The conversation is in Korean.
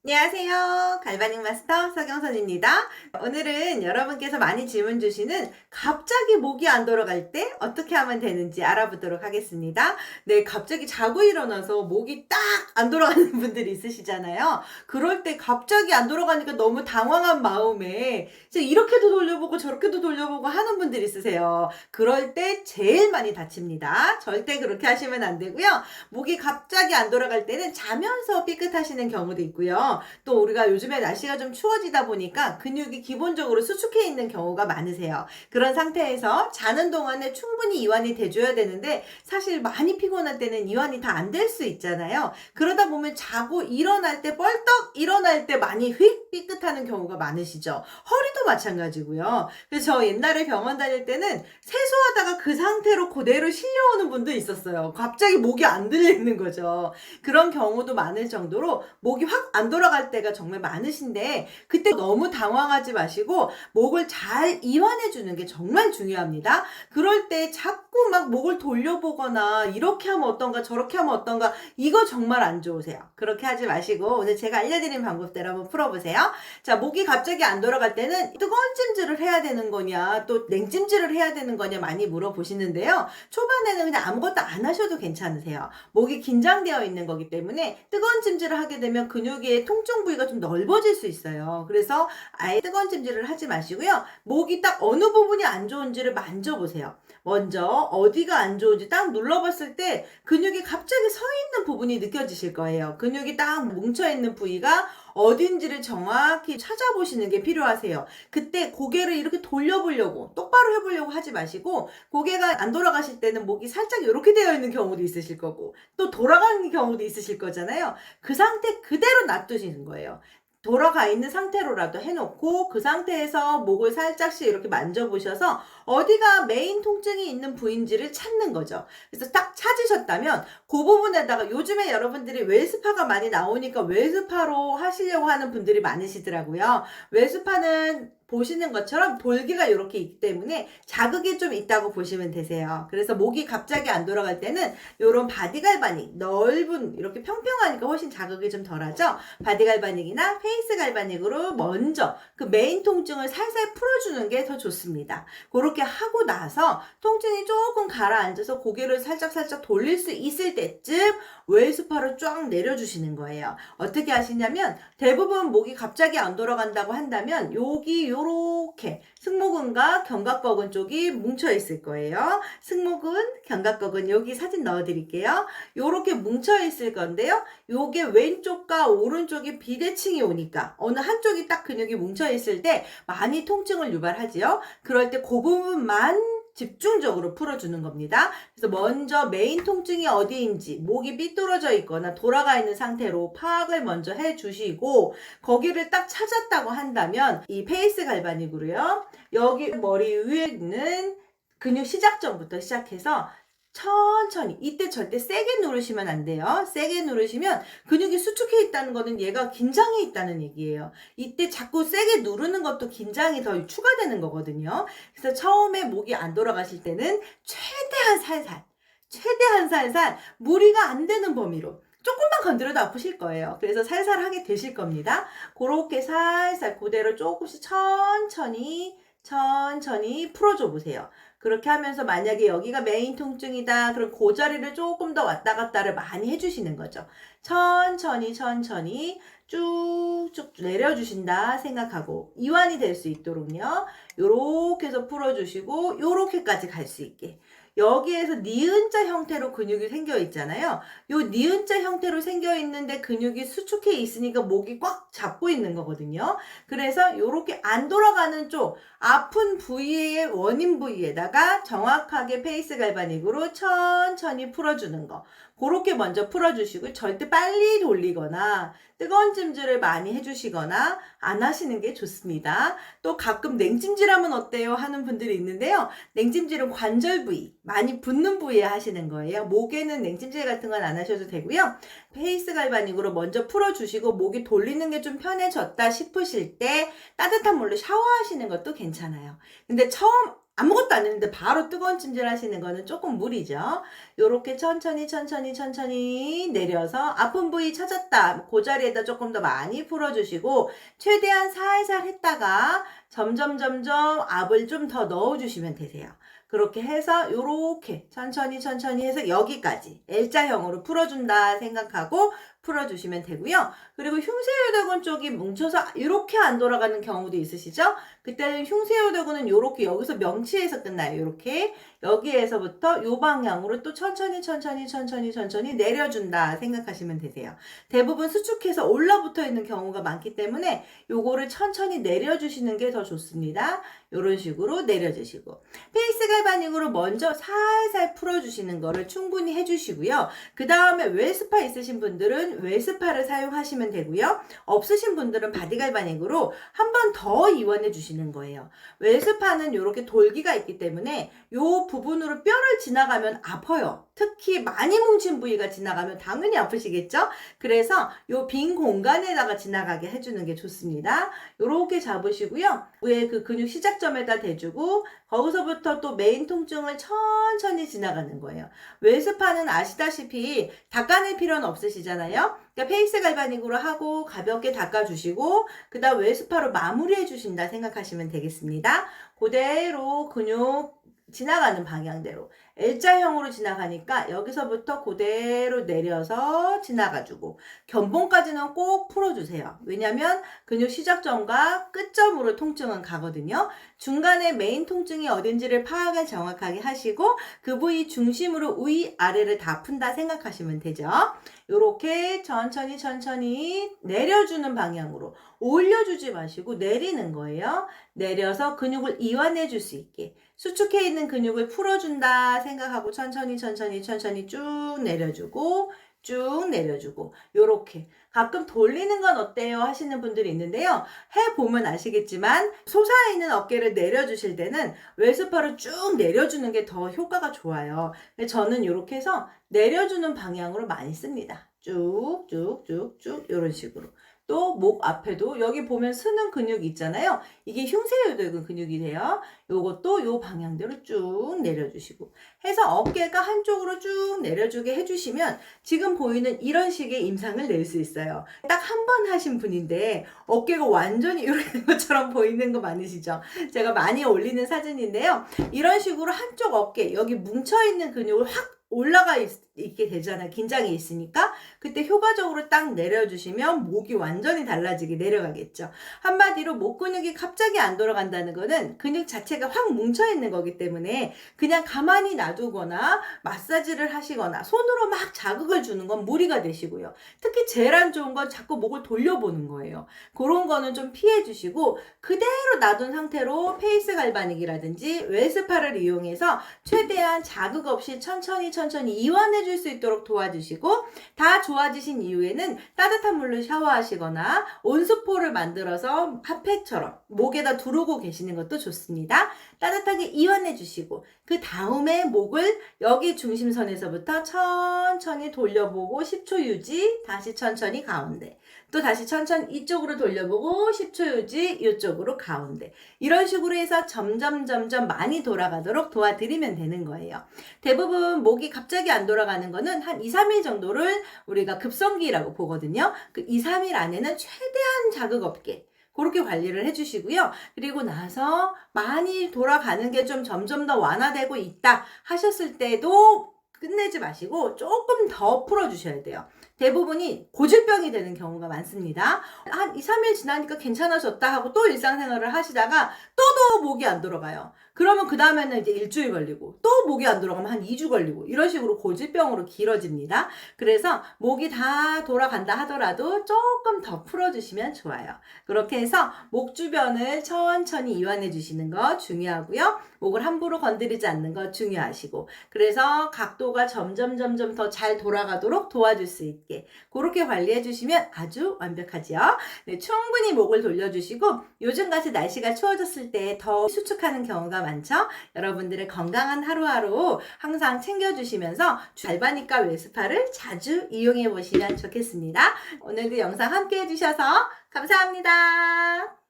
안녕하세요. 갈바닉 마스터 서경선입니다. 오늘은 여러분께서 많이 질문 주시는 갑자기 목이 안 돌아갈 때 어떻게 하면 되는지 알아보도록 하겠습니다. 네, 갑자기 자고 일어나서 목이 딱 안 돌아가는 분들이 있으시잖아요. 그럴 때 갑자기 안 돌아가니까 너무 당황한 마음에 이제 이렇게도 돌려보고 저렇게도 돌려보고 하는 분들이 있으세요. 그럴 때 제일 많이 다칩니다. 절대 그렇게 하시면 안 되고요. 목이 갑자기 안 돌아갈 때는 자면서 삐끗하시는 경우도 있고요. 또 우리가 요즘에 날씨가 좀 추워지다 보니까 근육이 기본적으로 수축해 있는 경우가 많으세요. 그런 상태에서 자는 동안에 충분히 이완이 돼줘야 되는데 사실 많이 피곤할 때는 이완이 다 안 될 수 있잖아요. 그러다 보면 자고 일어날 때 뻘떡 일어날 때 많이 휙 삐끗하는 경우가 많으시죠. 허리도 마찬가지고요. 그래서 저 옛날에 병원 다닐 때는 세수하다가 그 상태로 그대로 실려오는 분도 있었어요. 갑자기 목이 안 들리는 거죠. 그런 경우도 많을 정도로 목이 확 안 돌아갈 때가 정말 많으신데 그때 너무 당황하지 마시고 목을 잘 이완해 주는 게 정말 중요합니다. 그럴 때 자꾸 막 목을 돌려보거나 이렇게 하면 어떤가 저렇게 하면 어떤가 이거 정말 안 좋으세요. 그렇게 하지 마시고 오늘 제가 알려드린 방법대로 한번 풀어보세요. 자, 목이 갑자기 안 돌아갈 때는 뜨거운 찜질을 해야 되는 거냐 또 냉찜질을 해야 되는 거냐 많이 물어보시는데요. 초반에는 그냥 아무것도 안 하셔도 괜찮으세요. 목이 긴장되어 있는 거기 때문에 뜨거운 찜질을 하게 되면 근육의 통증 부위가 좀 넓어질 수 있어요. 그래서 아예 뜨거운 찜질을 하지 마시고요. 목이 딱 어느 부분이 안 좋은지를 만져보세요. 먼저 어디가 안 좋은지 딱 눌러봤을 때 근육이 갑자기 서 있는 부분이 느껴지실 거예요. 근육이 딱 뭉쳐있는 부위가 어딘지를 정확히 찾아보시는 게 필요하세요. 그때 고개를 이렇게 돌려보려고 똑바로 해보려고 하지 마시고 고개가 안 돌아가실 때는 목이 살짝 이렇게 되어 있는 경우도 있으실 거고 또 돌아가는 경우도 있으실 거잖아요. 그 상태 그대로 놔두시는 거예요. 돌아가 있는 상태로라도 해놓고 그 상태에서 목을 살짝씩 이렇게 만져보셔서 어디가 메인 통증이 있는 부위인지를 찾는 거죠. 그래서 딱 찾으셨다면 그 부분에다가 요즘에 여러분들이 웰스파가 많이 나오니까 웰스파로 하시려고 하는 분들이 많으시더라고요. 웰스파는 보시는 것처럼 돌기가 이렇게 있기 때문에 자극이 좀 있다고 보시면 되세요. 그래서 목이 갑자기 안 돌아갈 때는 이런 바디갈바닉 넓은 이렇게 평평하니까 훨씬 자극이 좀 덜하죠. 바디갈바닉이나 페이스 갈바닉으로 먼저 그 메인 통증을 살살 풀어주는 게 더 좋습니다. 그렇게 하고 나서 통증이 조금 가라앉아서 고개를 살짝 돌릴 수 있을 때쯤 웰스파로 쫙 내려주시는 거예요. 어떻게 하시냐면 대부분 목이 갑자기 안 돌아간다고 한다면 여기 요렇게 승모근과 견갑거근 쪽이 뭉쳐 있을 거예요. 승모근, 견갑거근 여기 사진 넣어 드릴게요. 요렇게 뭉쳐 있을 건데요. 요게 왼쪽과 오른쪽이 비대칭이 오니까 어느 한쪽이 딱 근육이 뭉쳐 있을 때 많이 통증을 유발하지요. 그럴 때 그 부분만 집중적으로 풀어주는 겁니다. 그래서 먼저 메인 통증이 어디인지 목이 삐뚤어져 있거나 돌아가 있는 상태로 파악을 먼저 해주시고 거기를 딱 찾았다고 한다면 이 페이스 갈바닉으로요. 여기 머리 위에 있는 근육 시작점부터 시작해서 천천히 이때 절대 세게 누르시면 안 돼요. 세게 누르시면 근육이 수축해 있다는 거는 얘가 긴장해 있다는 얘기예요. 이때 자꾸 세게 누르는 것도 긴장이 더 추가되는 거거든요. 그래서 처음에 목이 안 돌아가실 때는 최대한 살살 무리가 안 되는 범위로 조금만 건드려도 아프실 거예요. 그래서 살살 하게 되실 겁니다. 그렇게 살살 그대로 조금씩 천천히 풀어줘 보세요. 그렇게 하면서 만약에 여기가 메인 통증이다. 그럼 그 자리를 조금 더 왔다 갔다를 많이 해주시는 거죠. 천천히 쭉쭉 내려주신다 생각하고 이완이 될 수 있도록요. 요렇게 해서 풀어주시고 요렇게까지 갈 수 있게. 여기에서 니은자 형태로 근육이 생겨 있잖아요. 요 니은자 형태로 생겨 있는데 근육이 수축해 있으니까 목이 꽉 잡고 있는 거거든요. 그래서 요렇게 안 돌아가는 쪽 아픈 부위의 원인 부위에다가 정확하게 페이스 갈바닉으로 천천히 풀어주는 거. 그렇게 먼저 풀어주시고 절대 빨리 돌리거나 뜨거운 찜질을 많이 해주시거나 안 하시는 게 좋습니다. 또 가끔 냉찜질하면 어때요? 하는 분들이 있는데요. 냉찜질은 관절 부위, 많이 붓는 부위에 하시는 거예요. 목에는 냉찜질 같은 건 안 하셔도 되고요. 페이스 갈바닉으로 먼저 풀어주시고 목이 돌리는 게 좀 편해졌다 싶으실 때 따뜻한 물로 샤워하시는 것도 괜찮아요. 근데 처음 아무것도 안 했는데 바로 뜨거운 찜질 하시는 거는 조금 무리죠. 요렇게 천천히 천천히 천천히 내려서 아픈 부위 찾았다. 그 자리에다 조금 더 많이 풀어주시고 최대한 살살 했다가 점점 압을 좀 더 넣어주시면 되세요. 그렇게 해서 요렇게 천천히 천천히 해서 여기까지 L자형으로 풀어준다 생각하고 풀어주시면 되고요. 그리고 흉쇄요대근 쪽이 뭉쳐서 이렇게 안 돌아가는 경우도 있으시죠? 그때는 흉쇄요대근은 이렇게 여기서 명치에서 끝나요. 이렇게 여기에서부터 요 방향으로 또 천천히 내려준다 생각하시면 되세요. 대부분 수축해서 올라붙어 있는 경우가 많기 때문에 요거를 천천히 내려주시는 게 더 좋습니다. 이런 식으로 내려주시고 페이스 갈바닉으로 먼저 살살 풀어주시는 거를 충분히 해주시고요. 그 다음에 웰스파 있으신 분들은 웰스파를 사용하시면 되고요. 없으신 분들은 바디 갈바닉으로 한 번 더 이완해 주시는 거예요. 웰스파는 이렇게 돌기가 있기 때문에 요 부분으로 뼈를 지나가면 아파요. 특히 많이 뭉친 부위가 지나가면 당연히 아프시겠죠? 그래서 요 빈 공간에다가 지나가게 해주는 게 좋습니다. 요렇게 잡으시고요. 위에 그 근육 시작점에다 대주고 거기서부터 또 메인 통증을 천천히 지나가는 거예요. 웰스파는 아시다시피 닦아낼 필요는 없으시잖아요. 그러니까 페이스 갈바닉으로 하고 가볍게 닦아주시고 그 다음 웰스파로 마무리해 주신다 생각하시면 되겠습니다. 그대로 근육 지나가는 방향대로 L자형으로 지나가니까 여기서부터 그대로 내려서 지나가주고 견봉까지는 꼭 풀어주세요. 왜냐하면 근육 시작점과 끝점으로 통증은 가거든요. 중간에 메인 통증이 어딘지를 파악을 정확하게 하시고 그 부위 중심으로 위, 아래를 다 푼다 생각하시면 되죠. 이렇게 천천히 내려주는 방향으로 올려주지 마시고 내리는 거예요. 내려서 근육을 이완해 줄 수 있게 수축해 있는 근육을 풀어준다 생각하고 천천히 쭉 내려주고 요렇게 가끔 돌리는 건 어때요 하시는 분들이 있는데요. 해보면 아시겠지만 솟아있는 어깨를 내려주실 때는 웰스파로 쭉 내려주는 게 더 효과가 좋아요. 저는 이렇게 해서 내려주는 방향으로 많이 씁니다. 쭉 이런 식으로. 또 목 앞에도 여기 보면 쓰는 근육 있잖아요. 이게 흉쇄요대근 근육이래요. 요것도 요 방향대로 쭉 내려주시고 해서 어깨가 한쪽으로 쭉 내려주게 해주시면 지금 보이는 이런 식의 임상을 낼 수 있어요. 딱 한 번 하신 분인데 어깨가 완전히 이렇게 된 것처럼 보이는 거 많으시죠? 제가 많이 올리는 사진인데요. 이런 식으로 한쪽 어깨 여기 뭉쳐있는 근육을 확 올라가 있게 되잖아요. 긴장이 있으니까. 그때 효과적으로 딱 내려주시면 목이 완전히 달라지게 내려가겠죠. 한마디로 목 근육이 갑자기 안 돌아간다는 거는 근육 자체가 확 뭉쳐있는 거기 때문에 그냥 가만히 놔두거나 마사지를 하시거나 손으로 막 자극을 주는 건 무리가 되시고요. 특히 제일 안 좋은 건 자꾸 목을 돌려보는 거예요. 그런 거는 좀 피해 주시고 그대로 놔둔 상태로 페이스 갈바닉이라든지 웰스파를 이용해서 최대한 자극 없이 천천히 이완해 줄 수 있도록 도와주시고 다 좋아지신 이후에는 따뜻한 물로 샤워하시거나 온수포를 만들어서 핫팩처럼 목에다 두르고 계시는 것도 좋습니다. 따뜻하게 이완해 주시고 그 다음에 목을 여기 중심선에서부터 천천히 돌려보고 10초 유지, 다시 천천히 가운데, 또 다시 천천히 이쪽으로 돌려보고 10초 유지, 이쪽으로 가운데. 이런 식으로 해서 점점 많이 돌아가도록 도와드리면 되는 거예요. 대부분 목이 갑자기 안 돌아가는 거는 한 2, 3일 정도를 우리가 급성기라고 보거든요. 그 2, 3일 안에는 최대한 자극 없게 그렇게 관리를 해주시고요. 그리고 나서 많이 돌아가는 게 좀 점점 더 완화되고 있다 하셨을 때도 끝내지 마시고 조금 더 풀어주셔야 돼요. 대부분이 고질병이 되는 경우가 많습니다. 한 2, 3일 지나니까 괜찮아졌다 하고 또 일상생활을 하시다가 또 목이 안 돌아가요. 그러면 그 다음에는 이제 일주일 걸리고 또 목이 안 돌아가면 한 2주 걸리고 이런 식으로 고질병으로 길어집니다. 그래서 목이 다 돌아간다 하더라도 조금 더 풀어주시면 좋아요. 그렇게 해서 목 주변을 천천히 이완해 주시는 거 중요하고요. 목을 함부로 건드리지 않는 거 중요하시고 그래서 각도가 점점 더 잘 돌아가도록 도와줄 수 있게 그렇게 관리해 주시면 아주 완벽하죠. 네, 충분히 목을 돌려주시고 요즘같이 날씨가 추워졌을 때 더 수축하는 경우가 많죠. 여러분들의 건강한 하루하루 항상 챙겨주시면서 갈바닉과 웰스파를 자주 이용해 보시면 좋겠습니다. 오늘도 영상 함께 해주셔서 감사합니다.